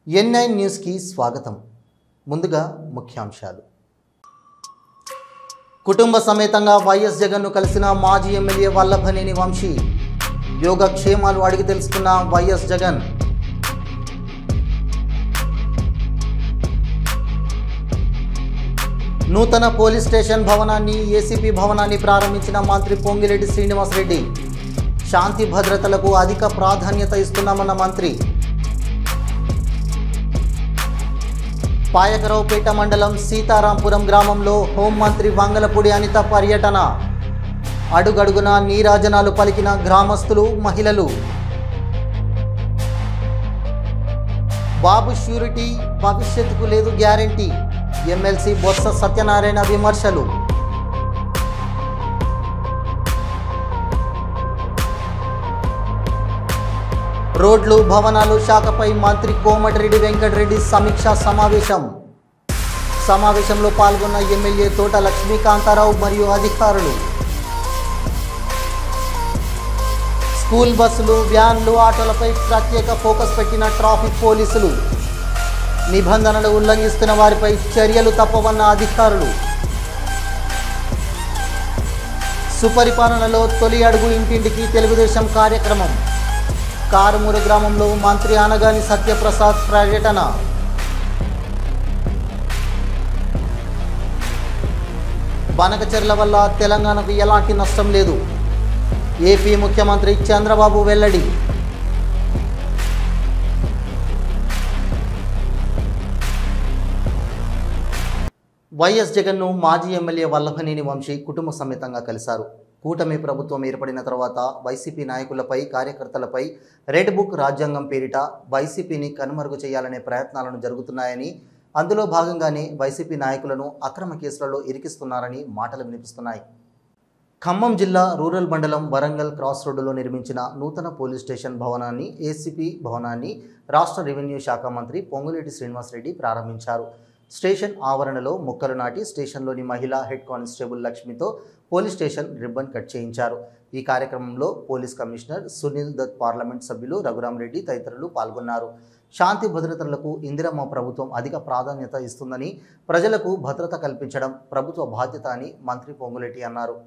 N9 news కి స్వాగతం. ముందుగా ముఖ్యాంశాలు. కుటుంబ సమేతంగా వైఎస్ జగన్ను కలిసిన మాజీ ఎమ్మెల్యే వల్లభనేని వంశీ. యోగక్షేమాలు అడిగి తెలుసుకున్న వైఎస్ జగన్. నూతన పోలీస్ స్టేషన్ భవనాన్ని ఏసీపీ భవనాన్ని ప్రారంభించిన మంత్రి పొంగిరెడ్డి శ్రీనివాసరెడ్డి. శాంతి భద్రతలకు అధిక ప్రాధాన్యత ఇస్తున్నామన్న మంత్రి. పాయకరావుపేట మండలం సీతారాంపురం గ్రామంలో హోంమంత్రి వంగలపూడి అనిత పర్యటన. అడుగడుగున నీరాజనాలు పలికిన గ్రామస్తులు, మహిళలు. బాబు ష్యూరిటీ, భవిష్యత్తుకు లేదు గ్యారంటీ. ఎమ్మెల్సీ బొత్స సత్యనారాయణ విమర్శలు. రోడ్లు, భవనాలు శాఖపై మంత్రి కోమటిరెడ్డి వెంకటరెడ్డి సమీక్షా సమావేశం. సమావేశంలో పాల్గొన్న ఎమ్మెల్యే తోట లక్ష్మీకాంతారావు మరియు అధికారులు. స్కూల్ బస్సులు, వ్యాన్లు, ఆటోలపై ప్రత్యేక ఫోకస్ పెట్టిన ట్రాఫిక్ పోలీసులు. నిబంధనలు ఉల్లంఘిస్తున్న వారిపై చర్యలు తప్పవన్న అధికారులు. సుపరిపాలనలో తొలి అడుగు ఇంటింటికి తెలుగుదేశం కార్యక్రమం. కారుమూరు గ్రామంలో మంత్రి అనగాని సత్యప్రసాద్ పర్యటన. బనకచెర్ల వల్ల తెలంగాణకు ఎలాంటి నష్టం లేదు. ఏపీ ముఖ్యమంత్రి చంద్రబాబు వెల్లడి. వైఎస్ జగన్ను మాజీ ఎమ్మెల్యే వల్లభనేని వంశీ కుటుంబ సమేతంగా కలిశారు. కూటమి ప్రభుత్వం ఏర్పడిన తర్వాత వైసీపీ నాయకులపై, కార్యకర్తలపై రెడ్ బుక్ రాజ్యాంగం పేరిట వైసీపీని కనుమరుగు చేయాలనే ప్రయత్నాలను జరుగుతున్నాయని, అందులో భాగంగానే వైసీపీ నాయకులను అక్రమ కేసులలో ఇరికిస్తున్నారని మాటలు వినిపిస్తున్నాయి. ఖమ్మం జిల్లా రూరల్ మండలం వరంగల్ క్రాస్ రోడ్డులో నిర్మించిన నూతన పోలీస్ స్టేషన్ భవనాన్ని, ఏసీపీ భవనాన్ని రాష్ట్ర రెవెన్యూ శాఖ మంత్రి పొంగులేటి శ్రీనివాసరెడ్డి ప్రారంభించారు. స్టేషన్ ఆవరణలో మొక్కలు నాటి స్టేషన్లోని మహిళా హెడ్ కానిస్టేబుల్ లక్ష్మితో పోలీస్ స్టేషన్ రిబ్బన్ కట్ చేయించారు. ఈ కార్యక్రమంలో police commissioner Sunil Dutt, parliament సభ్యులు రఘురామరెడ్డి తదితరులు పాల్గొన్నారు. శాంతి భద్రతలకు ఇందిరమ్మ ప్రభుత్వం అధిక ప్రాధాన్యత ఇస్తుందని, ప్రజలకు భద్రత కల్పించడం ప్రభుత్వ బాధ్యత అని మంత్రి పొంగులేటి అన్నారు.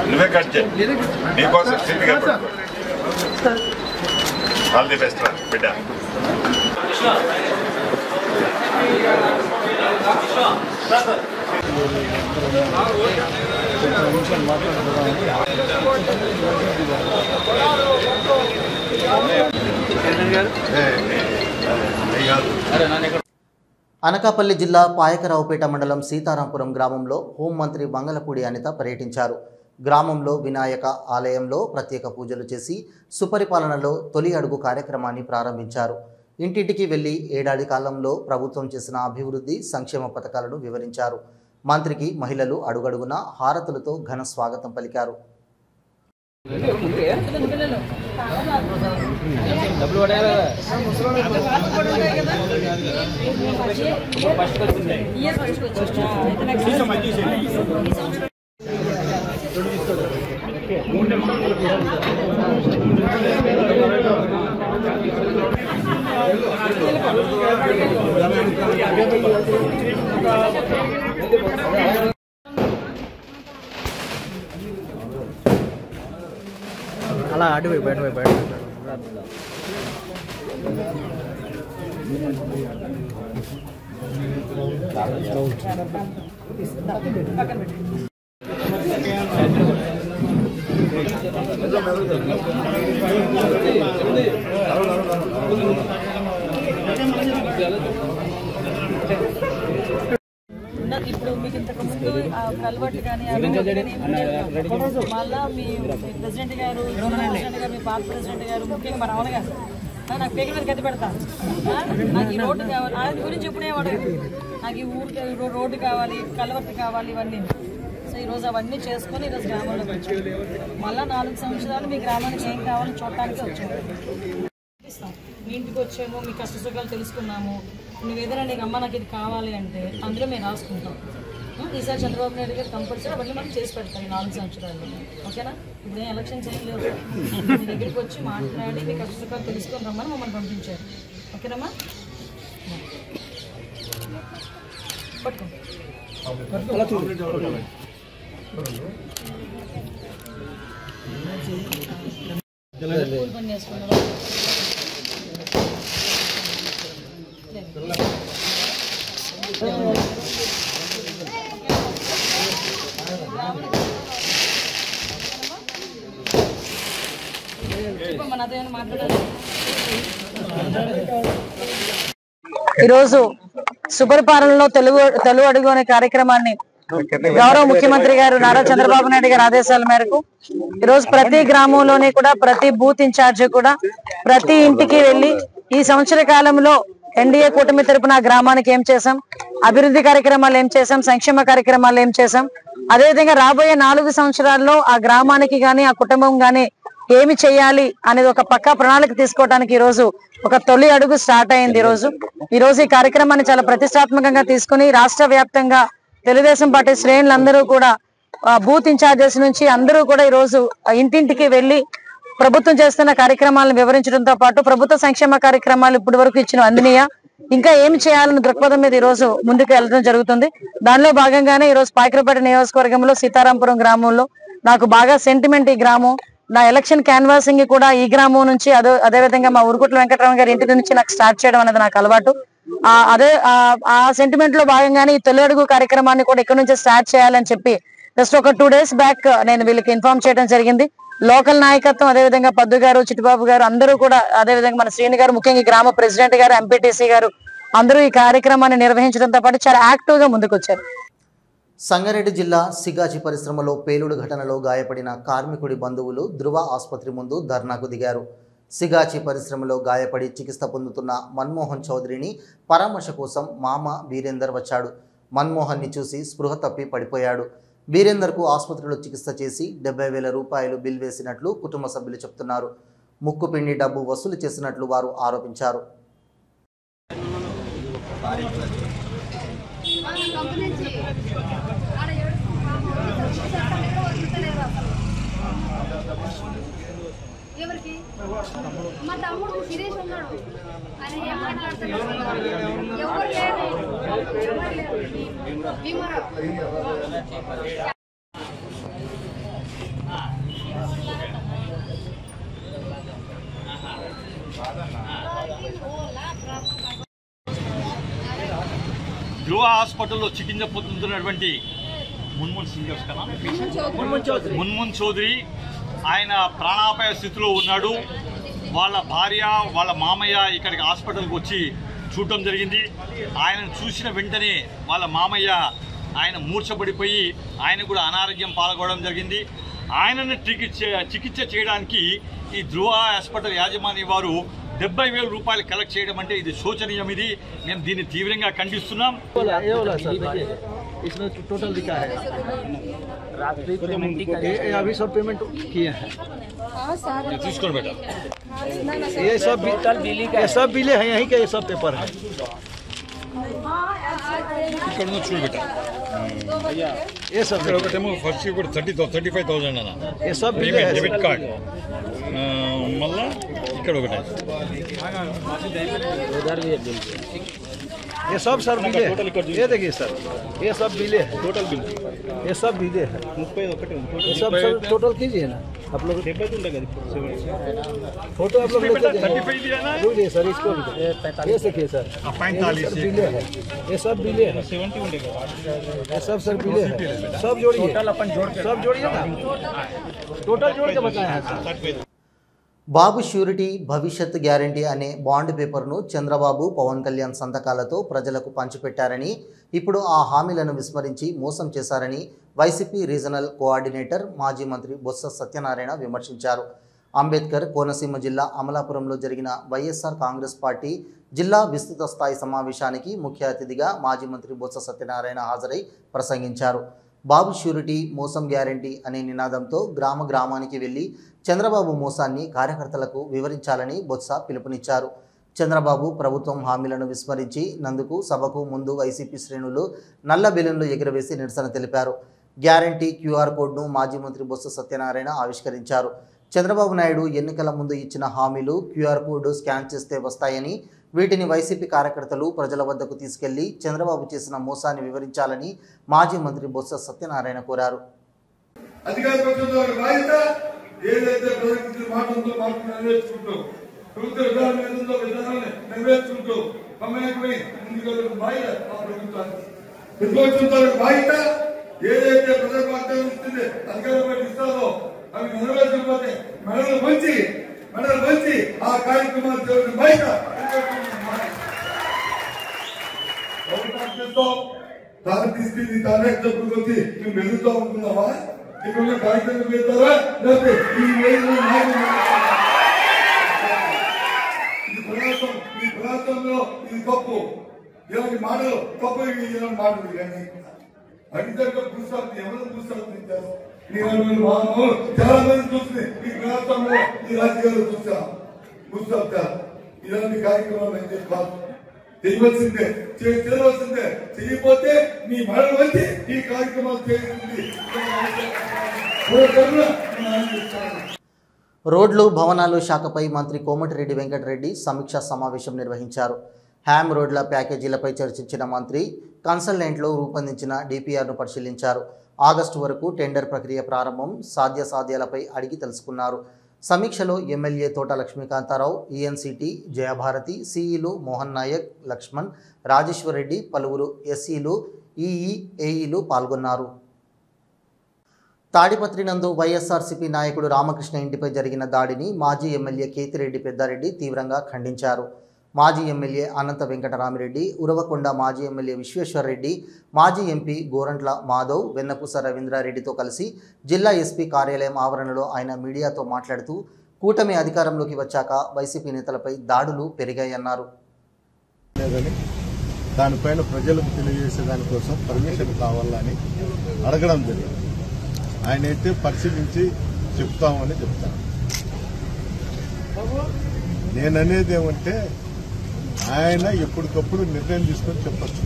నువ్వే కట్ చేయి, నీకోసం ఆల్ ది బెస్ట్ బిడ్డ. అనకాపల్లి జిల్లా పాయకరావుపేట మండలం సీతారాంపురం గ్రామంలో హోంమంత్రి వంగలపూడి అనిత పర్యటించారు. గ్రామంలో వినాయక ఆలయంలో ప్రత్యేక పూజలు చేసి సుపరిపాలనలో తొలి అడుగు కార్యక్రమాన్ని ప్రారంభించారు. ఇంటింటికి వెళ్లి ఏడాది కాలంలో ప్రభుత్వం చేసిన అభివృద్ధి, సంక్షేమ పథకాలను వివరించారు. మంత్రికి మహిళలు అడుగడుగున హారతులతో ఘన స్వాగతం పలికారు. అలా అటు బయట ఇప్పుడు మీకు ఇంతకుముందు కల్వర్ట్ కానీ మళ్ళీ మీ ప్రెసిడెంట్ గారు, మీ పాత ప్రెసిడెంట్ గారు, ముఖ్యంగా మన రావణ గారు నాకు పేగల మీద గతి పెడతాను. నాకు ఈ రోడ్డు కావాలి, ఆయన గురించి ఎప్పుడే అడగదు. నాకు ఈ ఊరు రోడ్డు కావాలి, కలవర్తి కావాలి, ఇవన్నీ. సో ఈరోజు అవన్నీ చేసుకొని ఈరోజు గ్రామంలోకి వచ్చాను. మళ్ళీ 4 సంవత్సరాలు మీ గ్రామానికి ఏం కావాలో చూడటానికి వచ్చాము. మీ ఇంటికి వచ్చాము, మీ కష్ట సుఖాలు తెలుసుకున్నాము. నువ్వేదైనా నీకు అమ్మ నాకు ఇది కావాలి అంటే అందులో మేము రాసుకుంటాం. ఈసారి చంద్రబాబు నాయుడు గారు కంపల్సరీ అవన్నీ మనం చేసి పెడతాం 4 సంవత్సరాలు. ఓకేనా? ఇప్పుడు ఏం ఎలక్షన్స్ ఏం లేవు. మీ దగ్గరికి వచ్చి మాట్లాడి మీ కష్ట సుఖాలు తెలుసుకొని రమ్మని మమ్మల్ని పంపించారు. ఓకేనమ్మా? పట్టుకో. పని చేసుకున్నారా? ఈరోజు సుపరిపాలనలో తెలుగు అడుగు అనే కార్యక్రమాన్ని గౌరవ ముఖ్యమంత్రి గారు నారా చంద్రబాబు నాయుడు గారి ఆదేశాల మేరకు ఈరోజు ప్రతి గ్రామంలోని కూడా ప్రతి బూత్ ఇన్ఛార్జ్ కూడా ప్రతి ఇంటికి వెళ్లి ఈ సంవత్సర కాలంలో ఎన్డీఏ కూటమి తరపున గ్రామానికి ఏం చేశాం, అభివృద్ధి కార్యక్రమాలు ఏం చేశాం, సంక్షేమ కార్యక్రమాలు ఏం చేశాం, అదేవిధంగా రాబోయే 4 సంవత్సరాల్లో ఆ గ్రామానికి గాని ఆ కుటుంబం గాని ఏమి చేయాలి అనేది ఒక పక్కా ప్రణాళిక తీసుకోవడానికి ఈ రోజు ఒక తొలి అడుగు స్టార్ట్ అయింది. ఈ రోజు ఈ కార్యక్రమాన్ని చాలా ప్రతిష్టాత్మకంగా తీసుకుని రాష్ట్ర వ్యాప్తంగా తెలుగుదేశం పార్టీ శ్రేణులందరూ కూడా బూత్ ఇన్ఛార్జెస్ నుంచి అందరూ కూడా ఈ రోజు ఇంటింటికి వెళ్లి ప్రభుత్వం చేస్తున్న కార్యక్రమాలను వివరించడంతో పాటు ప్రభుత్వ సంక్షేమ కార్యక్రమాలు ఇప్పటి వరకు ఇచ్చిన అందినయా, ఇంకా ఏమి చేయాలన్న దృక్పథం మీద ఈ రోజు ముందుకు వెళ్ళడం జరుగుతుంది. దానిలో భాగంగానే ఈ రోజు పాయకరపేట నియోజకవర్గంలో సీతారాంపురం గ్రామంలో నాకు బాగా సెంటిమెంట్ ఈ గ్రామం. నా ఎలక్షన్ క్యాన్వాసింగ్ కూడా ఈ గ్రామం నుంచి అదేవిధంగా మా ఉరుకుట్ల వెంకటరామ గారి ఇంటి నుంచి నాకు స్టార్ట్ చేయడం అనేది నాకు అలవాటు. ఆ సెంటిమెంట్ లో భాగంగానే ఈ తొలి అడుగు కార్యక్రమాన్ని కూడా ఇక్కడ నుంచి స్టార్ట్ చేయాలని చెప్పి జస్ట్ ఒక 2 days బ్యాక్ నేను వీళ్ళకి ఇన్ఫార్మ్ చేయడం జరిగింది. లోకల్ నాయకత్వం అదేవిధంగా పద్దు గారు, చిట్టుబాబు గారు అందరూ కూడా, అదేవిధంగా మన శ్రీని గారు, ముఖ్యంగా గ్రామ ప్రెసిడెంట్ గారు, ఎంపీటీసీ గారు అందరూ ఈ కార్యక్రమాన్ని నిర్వహించడంతో పాటు చాలా యాక్టివ్ గా ముందుకు వచ్చారు. సంగారెడ్డి జిల్లా సిగాచి పరిశ్రమలో పేలుడు ఘటనలో గాయపడిన కార్మికుడి బంధువులు ధృవ ఆసుపత్రి ముందు ధర్నాకు దిగారు. సిగాచి పరిశ్రమలో గాయపడి చికిత్స పొందుతున్న మన్మోహన్ చౌదరిని పరామర్శ కోసం మామ వీరేందర్ వచ్చాడు. మన్మోహన్ని చూసి స్పృహ తప్పి పడిపోయాడు. వీరేందర్కు ఆసుపత్రిలో చికిత్స చేసి 70,000 రూపాయలు బిల్ వేసినట్లు కుటుంబ సభ్యులు చెప్తున్నారు. ముక్కుపిండి డబ్బు వసూలు చేసినట్లు వారు ఆరోపించారు. మా తమ్ముడు సిరీస్ ఉన్నాడు, ఆయన ఏం మాట్లాడుతున్నాడు, ఎవరు లేరు. ధృవ హాస్పిటల్లో చికిత్స పొందుతున్నటువంటి మున్మున్ చౌదరి ఆయన ప్రాణాపాయ స్థితిలో ఉన్నాడు. వాళ్ళ భార్య వాళ్ళ మామయ్య ఇక్కడికి హాస్పిటల్కి వచ్చి చూడటం జరిగింది. ఆయనను చూసిన వెంటనే వాళ్ళ మామయ్య ఆయన మూర్ఛపడిపోయి ఆయన కూడా అనారోగ్యం పాల్గొనడం జరిగింది. ఆయనను చికిత్స చేయడానికి ఈ ధృవ హాస్పిటల్ యాజమాన్య వారు 70,000 రూపాయలు కలెక్ట్ చేయడం అంటే ఇది శోచనీయం. ఇది మేము దీన్ని తీవ్రంగా ఖండిస్తున్నాం. इसमें टोटल लिखा है रात्रि पेमेंट अभी सब पेमेंट किए हैं। ये सब बिले हैं, यहीं के ये सब पेपर है। ये सब ఫస్ట్ 35,000 అన్న ये सब बिले है। డెబిట్ కార్డ్ మళ్ళా ఇక్కడ ఒకటి ये सब सर बिले है। ये देखिए सर, ये सब बिले है, टोटल बिल ये सब बिले है। ये सब सर टोटल कीजिए ना आप लोग, फोटो आप लोग लेते हैं सर, इसको ये देखिए सर, 45 बिले है, ये सब बिले है, 70 ये सब सर बिले है। सब जोड़िए, सब जोड़िए ना, टोटल जोड़ के बताए हैं सर। బాబు ష్యూరిటీ భవిష్యత్ గ్యారంటీ అనే బాండ్ పేపర్ను చంద్రబాబు, పవన్ కళ్యాణ్ సంతకాలతో ప్రజలకు పంచిపెట్టారని, ఇప్పుడు ఆ హామీలను విస్మరించి మోసం చేశారని వైసీపీ రీజనల్ కోఆర్డినేటర్ మాజీ మంత్రి బొత్స సత్యనారాయణ విమర్శించారు. అంబేద్కర్ కోనసీమ జిల్లా అమలాపురంలో జరిగిన వైఎస్ఆర్ కాంగ్రెస్ పార్టీ జిల్లా విస్తృత స్థాయి సమావేశానికి ముఖ్య అతిథిగా మాజీ మంత్రి బొత్స సత్యనారాయణ హాజరై ప్రసంగించారు. బాబు ష్యూరిటీ మోసం గ్యారంటీ అనే నినాదంతో గ్రామానికి వెళ్లి చంద్రబాబు మోసాన్ని కార్యకర్తలకు వివరించాలని బొత్స పిలుపునిచ్చారు. చంద్రబాబు ప్రభుత్వం హామీలను విస్మరించి నందుకు సభకు ముందు వైసీపీ శ్రేణులు నల్ల బెలూన్లు ఎగురవేసి నిరసన తెలిపారు. గ్యారంటీ క్యూఆర్ కోడ్ను మాజీ మంత్రి బొత్స సత్యనారాయణ ఆవిష్కరించారు. చంద్రబాబు నాయుడు ఎన్నికల ముందు ఇచ్చిన హామీలు క్యూఆర్ కోడ్ స్కాన్ చేస్తే వస్తాయని, వీటిని వైసీపీ కార్యకర్తలు ప్రజల వద్దకు తీసుకెళ్లి చంద్రబాబు చేసిన మోసాన్ని వివరించాలని మాజీ మంత్రి బొత్స సత్యనారాయణ కోరారు. ఏదైతే ప్రజల వాగ్దానం ఇస్తుంది అధికారంలో ఇస్తారో అవి నెరవేర్చకపోతే మెడలు మంచి ఆ కార్యక్రమాలు జరుగుతున్న బయట దాన్ని తీసుకెళ్ళి తానే డబ్బులు వచ్చి నువ్వు మెరుగుతూ ఉంటున్నావా? ఇక్కడ కార్యక్రమం పెడతావా? లేకపోతే ఈ ప్రాంతంలో ఇది తప్పు, ఇలాంటి మాటలు తప్పు, ఇలాంటి మాటలు కానీ అడిగితే పుస్తకం ఎవరు పుస్తకం చాలా మంది చూస్తుంది ఈ ప్రాంతంలో ఈ రాజకీయాలు చూసా పుస్తకాలు ఇలాంటి కార్యక్రమాలు అని చెప్పాలి. చేయవలసిందే చేయవలసిందే, చేయకపోతే నీ మరణ వచ్చి ఈ కార్యక్రమాలు చేయాల్సింది. రోడ్లు భవనాలు శాఖపై మంత్రి కోమటిరెడ్డి వెంకటరెడ్డి సమీక్షా సమావేశం నిర్వహించారు. హ్యామ్ రోడ్ల ప్యాకేజీలపై చర్చించిన మంత్రి కన్సల్టెంట్లు రూపొందించిన డిపిఆర్ను పరిశీలించారు. ఆగస్టు వరకు టెండర్ ప్రక్రియ ప్రారంభం సాధ్యాసాధ్యాలపై అడిగి తెలుసుకున్నారు. సమీక్షలో ఎమ్మెల్యే తోట లక్ష్మీకాంతారావు, ఈఎన్సిటీ జయభారతి, సిఈలు మోహన్ నాయక్, లక్ష్మణ్, రాజేశ్వర్ రెడ్డి, పలువురు ఎస్ఈలు, ఏఈలు పాల్గొన్నారు. తాడిపత్రి నందు వైఎస్ఆర్సీపీ నాయకుడు రామకృష్ణ ఇంటిపై జరిగిన దాడిని మాజీ ఎమ్మెల్యే కేతిరెడ్డి పెద్దారెడ్డి తీవ్రంగా ఖండించారు. మాజీ ఎమ్మెల్యే అనంత వెంకటరామిరెడ్డి, ఉరవకొండ మాజీ ఎమ్మెల్యే విశ్వేశ్వర్రెడ్డి, మాజీ ఎంపీ గోరంట్ల మాధవ్, వెన్నపూస రవీంద్రారెడ్డితో కలిసి జిల్లా ఎస్పీ కార్యాలయం ఆవరణలో ఆయన మీడియాతో మాట్లాడుతూ కూటమి అధికారంలోకి వచ్చాక వైసీపీ నేతలపై దాడులు పెరిగాయన్నారు. దానిపైన ప్రజలకు తెలియజేసే దానికోసం పర్మిషన్ కావాలని అడగడం జరిగింది. ఆయన అయితే పరిశీలించి చెప్తామని చెప్తాను. నేననేది ఏమంటే ఆయన ఎప్పటికప్పుడు నిర్ణయం తీసుకొని చెప్పచ్చు.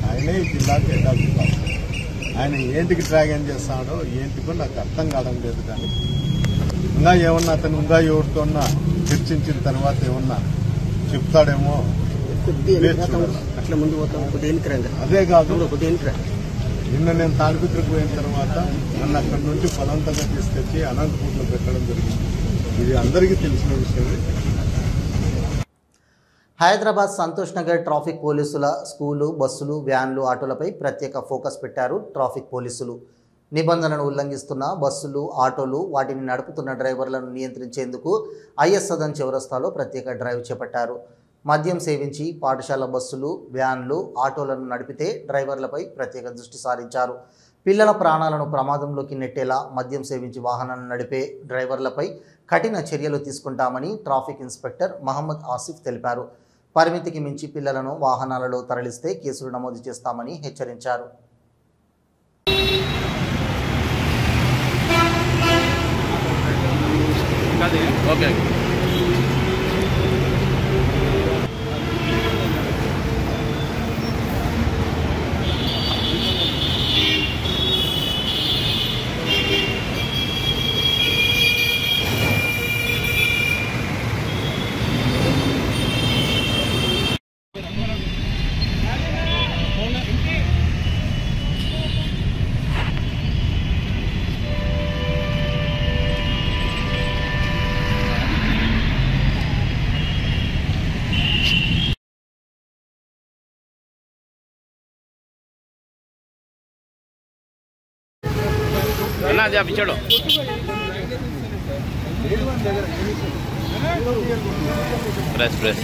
ఆయనే ఈ జిల్లాకి హెడ్ ఆఫ్ జిల్లా. ఆయన ఏంటికి డ్రాగన్ చేస్తాడో ఏంటికో నాకు అర్థం కావడం లేదు. కానీ ఇంకా ఏమన్నా అతను ఇంకా ఎవరితోన్నా చర్చించిన తర్వాత ఏమన్నా చెప్తాడేమో. అదే కాదు, నిన్న నేను తాడిపత్రికి పోయిన తర్వాత నన్ను అక్కడి నుంచి బలవంతంగా తీసుకొచ్చి అనంతపూర్లో పెట్టడం జరిగింది. ఇది అందరికీ తెలిసిన విషయమే. హైదరాబాద్ సంతోష్ నగర్ ట్రాఫిక్ పోలీసుల స్కూలు, బస్సులు, వ్యాన్లు, ఆటోలపై ప్రత్యేక ఫోకస్ పెట్టారు ట్రాఫిక్ పోలీసులు. నిబంధనలను ఉల్లంఘిస్తున్న బస్సులు, ఆటోలు, వాటిని నడుపుతున్న డ్రైవర్లను నియంత్రించేందుకు ఐఎస్ సదన్ చౌరస్తాలో ప్రత్యేక డ్రైవ్ చేపట్టారు. మద్యం సేవించి పాఠశాల బస్సులు, వ్యాన్లు, ఆటోలను నడిపితే డ్రైవర్లపై ప్రత్యేక దృష్టి సారించారు. పిల్లల ప్రాణాలను ప్రమాదంలోకి నెట్టేలా మద్యం సేవించి వాహనాలను నడిపే డ్రైవర్లపై కఠిన చర్యలు తీసుకుంటామని ట్రాఫిక్ ఇన్స్పెక్టర్ మహమ్మద్ ఆసిఫ్ తెలిపారు. పరిమితికి మించి పిల్లలను వాహనాలలో తరలిస్తే కేసులు నమోదు చేస్తామని హెచ్చరించారు. अभी चलो प्रेस प्रेस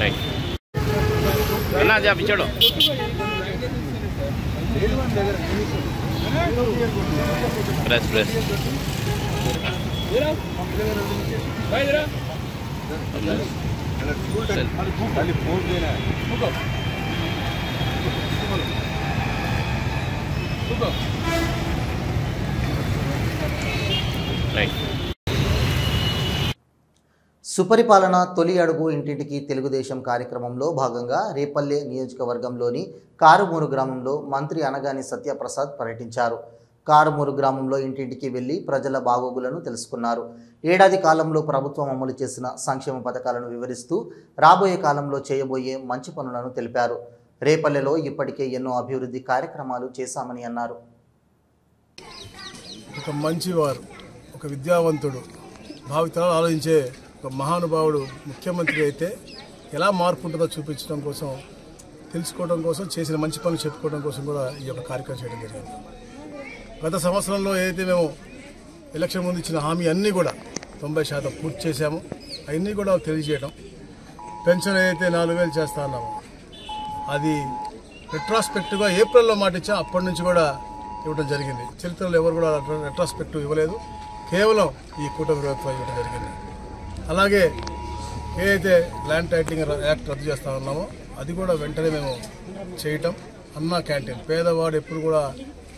రైట్ అన్నా జా పిచ్చోడు ప్రెస్ ప్రెస్ రైట్ సుపరిపాలన తొలి అడుగు ఇంటింటికి తెలుగుదేశం కార్యక్రమంలో భాగంగా రేపల్లె నియోజకవర్గంలోని కారుమూరు గ్రామంలో మంత్రి అనగాని సత్యప్రసాద్ పర్యటించారు. కారుమూరు గ్రామంలో ఇంటింటికి వెళ్లి ప్రజల బాగోగులను తెలుసుకున్నారు. ఏడాది కాలంలో ప్రభుత్వం అమలు చేసిన సంక్షేమ పథకాలను వివరిస్తూ రాబోయే కాలంలో చేయబోయే మంచి పనులను తెలిపారు. రేపల్లెలో ఇప్పటికే ఎన్నో అభివృద్ధి కార్యక్రమాలు చేశామని అన్నారు. ఒక మంచివారు, ఒక విద్యావంతుడు, భావితరాలు ఆలోచించే ఒక మహానుభావుడు ముఖ్యమంత్రి అయితే ఎలా మార్పు ఉంటుందో చూపించడం కోసం, తెలుసుకోవడం కోసం, చేసిన మంచి పనులు చెప్పుకోవడం కోసం కూడా ఈ యొక్క కార్యక్రమం చేయడం జరిగింది. గత సంవత్సరంలో ఏదైతే మేము ఎలక్షన్ ముందు ఇచ్చిన హామీ అన్నీ కూడా 90% పూర్తి చేశాము. అవన్నీ కూడా తెలియజేయడం. పెన్షన్ ఏదైతే 4,000 చేస్తా ఉన్నామో అది రెట్రాస్పెక్టివ్గా ఏప్రిల్లో మాట ఇచ్చా, అప్పటి నుంచి కూడా ఇవ్వడం జరిగింది. చరిత్రలో ఎవరు కూడా రెట్రాస్పెక్టివ్ ఇవ్వలేదు, కేవలం ఈ కూటమి ప్రభుత్వం ఇవ్వడం జరిగింది. అలాగే ఏదైతే ల్యాండ్ టైటిలింగ్ యాక్ట్ రద్దు చేస్తా ఉన్నామో అది కూడా వెంటనే మేము చేయటం. అన్నా క్యాంటీన్, పేదవాడు ఎప్పుడు కూడా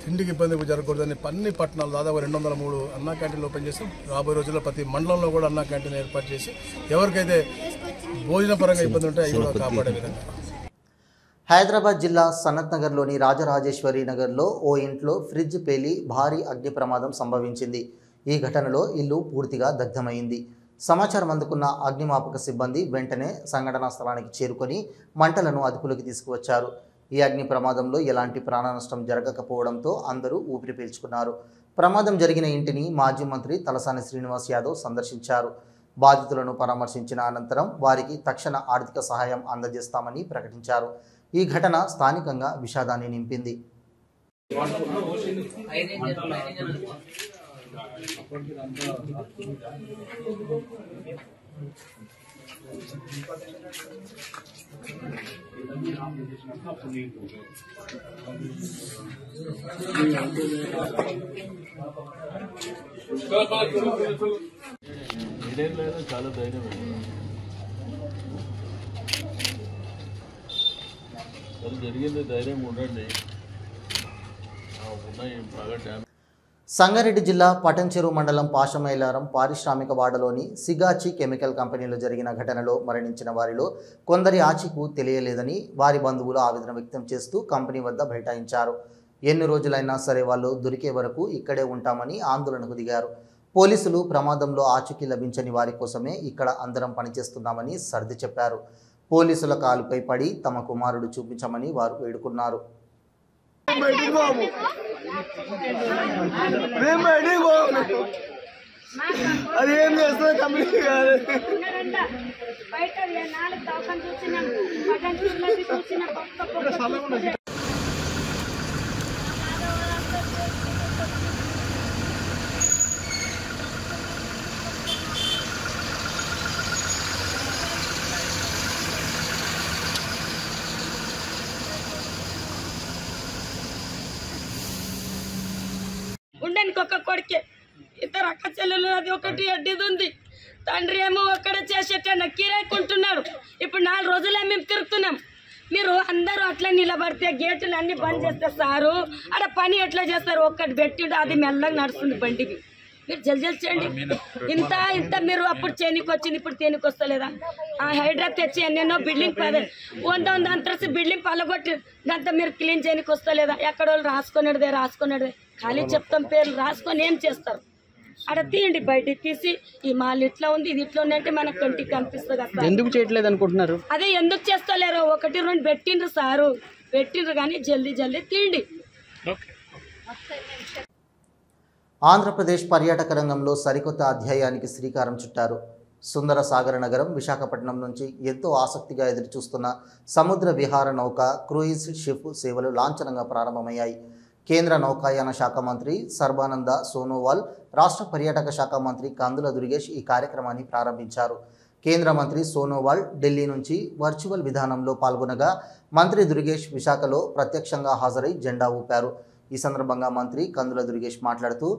తిండికి ఇబ్బంది జరగకూడదని అన్ని పట్టణాలు దాదాపు 203 అన్నా క్యాంటీన్లు ఓపెన్ చేస్తాం. రాబోయే రోజుల్లో ప్రతి మండలంలో కూడా అన్నా క్యాంటీన్ ఏర్పాటు చేసి ఎవరికైతే భోజన పరంగా ఇబ్బంది ఉంటే అవి కూడా కాపాడే విధంగా. హైదరాబాద్ జిల్లా సనత్ నగర్లోని రాజరాజేశ్వరి నగర్లో ఓ ఇంట్లో ఫ్రిడ్జ్ పేలి భారీ అగ్ని ప్రమాదం సంభవించింది. ఈ ఘటనలో ఇల్లు పూర్తిగా దగ్ధమైంది. సమాచారం అందుకున్న అగ్నిమాపక సిబ్బంది వెంటనే సంఘటనా స్థలానికి చేరుకొని మంటలను అదుపులోకి తీసుకువచ్చారు. ఈ అగ్ని ప్రమాదంలో ఎలాంటి ప్రాణ నష్టం జరగకపోవడంతో అందరూ ఊపిరి పీల్చుకున్నారు. ప్రమాదం జరిగిన ఇంటిని మాజీ మంత్రి తలసాని శ్రీనివాస్ యాదవ్ సందర్శించారు. బాధితులను పరామర్శించిన అనంతరం వారికి తక్షణ ఆర్థిక సహాయం అందజేస్తామని ప్రకటించారు. ఈ ఘటన స్థానికంగా విషాదాన్ని నింపింది. చాలా ధైర్యం జరిగింది, ధైర్యం ఉండండి. సంగారెడ్డి జిల్లా పటంచెరు మండలం పాషమైలారం పారిశ్రామిక వాడలోని సిగాచి కెమికల్ కంపెనీలో జరిగిన ఘటనలో మరణించిన వారిలో కొందరి ఆచూకీ తెలియలేదని వారి బంధువులు ఆవేదన వ్యక్తం చేస్తూ కంపెనీ వద్ద బైఠాయించారు. ఎన్ని రోజులైనా సరే వాళ్ళు దొరికే వరకు ఇక్కడే ఉంటామని ఆందోళనకు దిగారు. పోలీసులు ప్రమాదంలో ఆచూకీ లభించని వారి కోసమే ఇక్కడ అందరం పనిచేస్తున్నామని సర్ది చెప్పారు. పోలీసుల కాలుపై పడి తమ కుమారుడు చూపించమని వారు వేడుకున్నారు. అదేం చేస్తా కంపెనీ ఉండడానికి ఒక కొడుకే, ఇద్దరు అక్క చెల్లెలు, అది ఒకటి ఎడ్డిది ఉంది. తండ్రి ఏమో ఒక్కడ చేసేట కిరాయికుంటున్నాడు. ఇప్పుడు 4 రోజులే మేము తిరుగుతున్నాం. మీరు అందరూ అట్లా నిలబడితే గేట్లు అన్ని బంద్ చేస్తే సారు అక్కడ పని ఎట్లా చేస్తారు? ఒక్కటి పెట్టిండు, అది మెల్లగా నడుస్తుంది బండికి. మీరు జల్ది చేయండి. ఇంత మీరు అప్పుడు చేనికి వచ్చింది, ఇప్పుడు తేనికి వస్తలేదా? హైడ్రాక్ తెచ్చి ఎన్నెన్నో బిల్డింగ్ 100 అంతస్తు బిల్డింగ్ పలగొట్టి దాంతో మీరు క్లీన్ చేయనికి వస్తలేదా? ఎక్కడ వాళ్ళు రాసుకునేదే ఖాళీ చెప్తాం, పేర్లు రాసుకొని ఏం చేస్తారు? అక్కడ తీయండి, బయటికి తీసి ఈ మాల్ ఇట్లా ఉంది, ఇది ఇట్లా ఉంది అంటే మనకు కంటికి కనిపిస్తుంది కదా. ఎందుకు చేయట్లేదు అనుకుంటున్నారు? అదే ఎందుకు చేస్తలేరు? 1, 2 పెట్టిండ్రు సారు, పెట్టిండ్రు కానీ జల్దీ తీయండి. ఆంధ్రప్రదేశ్ పర్యాటక రంగంలో సరికొత్త అధ్యాయానికి శ్రీకారం చుట్టారు. సుందర సాగర నగరం విశాఖపట్నం నుంచి ఎంతో ఆసక్తిగా ఎదురుచూస్తున్న సముద్ర విహార నౌక క్రూయిజ్ షిప్ సేవలు లాంఛనంగా ప్రారంభమయ్యాయి. కేంద్ర నౌకాయాన శాఖ మంత్రి సర్బానంద సోనోవాల్, రాష్ట్ర పర్యాటక శాఖ మంత్రి కందుల దుర్గేష్ ఈ కార్యక్రమాన్ని ప్రారంభించారు. కేంద్ర మంత్రి సోనోవాల్ ఢిల్లీ నుంచి వర్చువల్ విధానంలో పాల్గొనగా మంత్రి దుర్గేష్ విశాఖలో ప్రత్యక్షంగా హాజరై జెండా ఊపారు. ఈ సందర్భంగా మంత్రి కందుల దుర్గేష్ మాట్లాడుతూ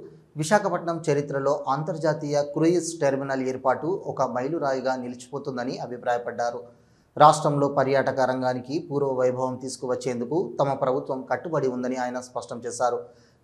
విశాఖపట్నం చరిత్రలో అంతర్జాతీయ క్రూయిజ్ టెర్మినల్ ఏర్పాటు ఒక మైలురాయిగా నిలిచిపోతుందని అభిప్రాయపడ్డారు. రాష్ట్రంలో పర్యాటక రంగానికి పూర్వ వైభవం తీసుకువచ్చేందుకు తమ ప్రభుత్వం కట్టుబడి ఉందని ఆయన స్పష్టం చేశారు.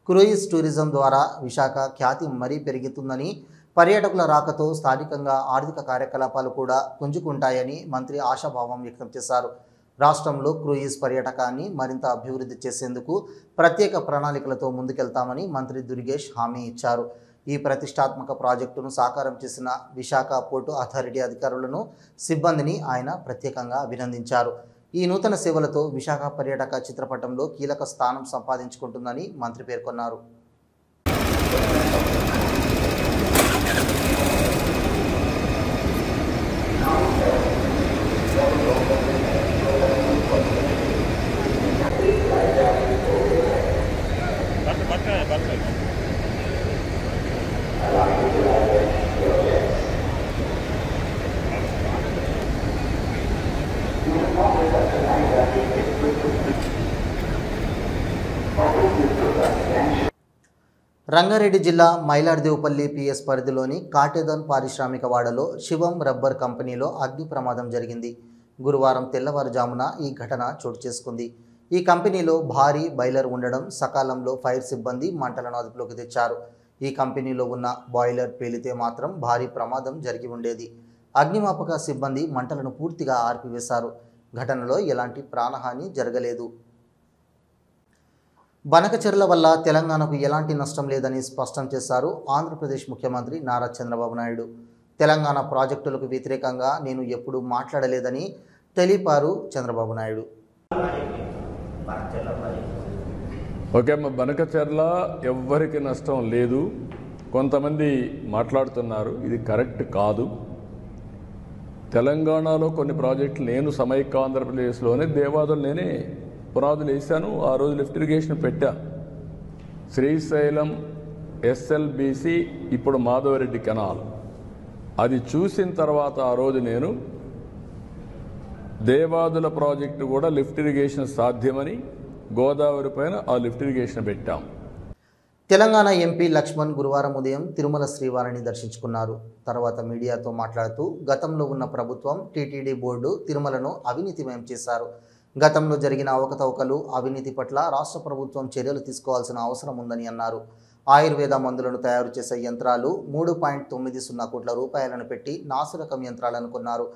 క్రూయిజ్ టూరిజం ద్వారా విశాఖ ఖ్యాతి మరీ పెరుగుతుందని, పర్యాటకుల రాకతో స్థానికంగా ఆర్థిక కార్యకలాపాలు కూడా పుంజుకుంటాయని మంత్రి ఆశాభావం వ్యక్తం చేశారు. రాష్ట్రంలో క్రూయిజ్ పర్యాటకాన్ని మరింత అభివృద్ధి చేసేందుకు ప్రత్యేక ప్రణాళికలతో ముందుకెళ్తామని మంత్రి దుర్గేష్ హామీ ఇచ్చారు. ఈ ప్రతిష్టాత్మక ప్రాజెక్టును సాకారం చేసిన విశాఖ పోర్టు అథారిటీ అధికారులను, సిబ్బందిని ఆయన ప్రత్యేకంగా అభినందించారు. ఈ నూతన సేవలతో విశాఖ పర్యాటక చిత్రపటంలో కీలక స్థానం సంపాదించుకుంటుందని మంత్రి పేర్కొన్నారు. రంగారెడ్డి జిల్లా మైలార్దేవుపల్లి పిఎస్ పరిధిలోని కాటేదన్ పారిశ్రామిక వాడలో శివం రబ్బర్ కంపెనీలో అగ్ని ప్రమాదం జరిగింది. గురువారం తెల్లవారుజామున ఈ ఘటన చోటు చేసుకుంది. ఈ కంపెనీలో భారీ బాయిలర్ ఉండడం సకాలంలో ఫైర్ సిబ్బంది మంటలను అదుపులోకి తెచ్చారు. ఈ కంపెనీలో ఉన్న బాయిలర్ పేలితే మాత్రం భారీ ప్రమాదం జరిగి ఉండేది. అగ్నిమాపక సిబ్బంది మంటలను పూర్తిగా ఆర్పివేశారు. ఘటనలో ఎలాంటి ప్రాణహాని జరగలేదు. బనకచెర్ల వల్ల తెలంగాణకు ఎలాంటి నష్టం లేదని స్పష్టం చేశారు ఆంధ్రప్రదేశ్ ముఖ్యమంత్రి నారా చంద్రబాబు నాయుడు. తెలంగాణ ప్రాజెక్టులకు వ్యతిరేకంగా నేను ఎప్పుడూ మాట్లాడలేదని తెలిపారు చంద్రబాబు నాయుడు. ఓకే అమ్మ, బనకచెర్ల ఎవ్వరికి నష్టం లేదు. కొంతమంది మాట్లాడుతున్నారు, ఇది కరెక్ట్ కాదు. తెలంగాణలో కొన్ని ప్రాజెక్టులు నేను సమైక్య ఆంధ్రప్రదేశ్లోనే దేవాదులు నేనే పునాదులు వేశాను. ఆ రోజు లిఫ్ట్ ఇరిగేషన్ పెట్టా. శ్రీశైలం ఎస్ఎల్బిసి, ఇప్పుడు మాధవరెడ్డి కెనాల్, అది చూసిన తర్వాత ఆ రోజు నేను దేవాదుల ప్రాజెక్టు కూడా లిఫ్ట్ ఇరిగేషన్ సాధ్యమని గోదావరి పైన ఆ లిఫ్ట్ ఇరిగేషన్ పెట్టాం. తెలంగాణ ఎంపీ లక్ష్మణ్ గురువారం ఉదయం తిరుమల శ్రీవారిని దర్శించుకున్నారు. తర్వాత మీడియాతో మాట్లాడుతూ గతంలో ఉన్న ప్రభుత్వం, టీటీడీ బోర్డు తిరుమలను అవినీతిమయం చేశారు. గతంలో జరిగిన అవకతవకలు, అవినీతి పట్ల రాష్ట్ర ప్రభుత్వం చర్యలు తీసుకోవాల్సిన అవసరం ఉందని అన్నారు. ఆయుర్వేద మందులను తయారు చేసే యంత్రాలు 3.90 కోట్ల రూపాయలను పెట్టి నాసిరకం యంత్రాలను కొన్నారు.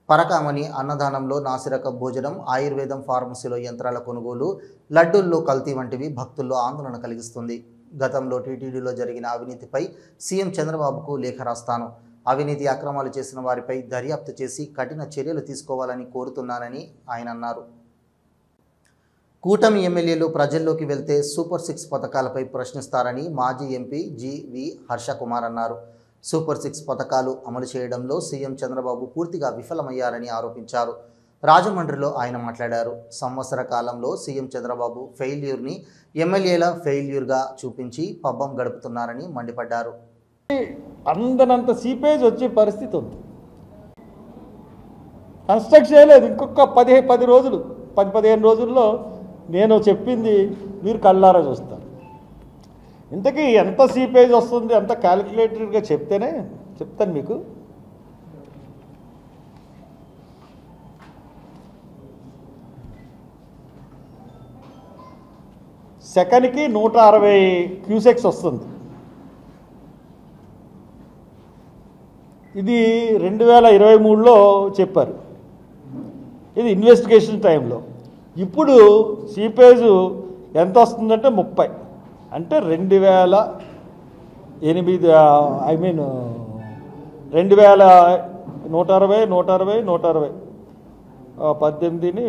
పరకామణి అన్నదానంలో నాసిరక భోజనం, ఆయుర్వేదం ఫార్మసీలో యంత్రాల కొనుగోలు, లడ్డూల్లో కల్తీ వంటివి భక్తుల్లో ఆందోళన కలిగిస్తుంది. గతంలో టీటీడీలో జరిగిన అవినీతిపై సీఎం చంద్రబాబుకు లేఖ రాస్తాను. అవినీతి అక్రమాలు చేసిన వారిపై దర్యాప్తు చేసి కఠిన చర్యలు తీసుకోవాలని కోరుతున్నానని ఆయన అన్నారు. కూటమి ఎమ్మెల్యేలు ప్రజల్లోకి వెళ్తే సూపర్ 6 పథకాలపై ప్రశ్నిస్తారని మాజీ ఎంపీ జీవి హర్షకుమార్ అన్నారు. సూపర్ 6 పథకాలు అమలు చేయడంలో సీఎం చంద్రబాబు పూర్తిగా విఫలమయ్యారని ఆరోపించారు. రాజమండ్రిలో ఆయన మాట్లాడారు. సంవత్సర కాలంలో సీఎం చంద్రబాబు ఫెయిల్యూర్ని ఎమ్మెల్యేల ఫెయిల్యూర్గా చూపించి పబ్బం గడుపుతున్నారని మండిపడ్డారు. అందనంత సీపేజ్ వచ్చే పరిస్థితి ఉంది. కన్స్ట్రక్ట్ చేయలేదు. ఇంకొక 10 రోజులు 10-15 రోజుల్లో నేను చెప్పింది మీరు కళ్ళారా చూస్తారు. ఇంతకీ ఎంత సీపేజ్ వస్తుంది, అంత క్యాలిక్యులేటెడ్గా చెప్తేనే చెప్తాను మీకు. సెకండ్కి 160 క్యూసెక్స్ వస్తుంది. ఇది 2023లో చెప్పారు. ఇది ఇన్వెస్టిగేషన్ టైంలో. ఇప్పుడు సీపేజు ఎంత వస్తుందంటే 30, అంటే 2008 ఐ మీన్ 2160 18ని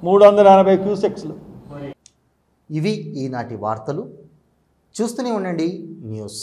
380 క్యూసెక్స్లు. ఇవి ఈనాటి వార్తలు. చూస్తూనే ఉండండి న్యూస్.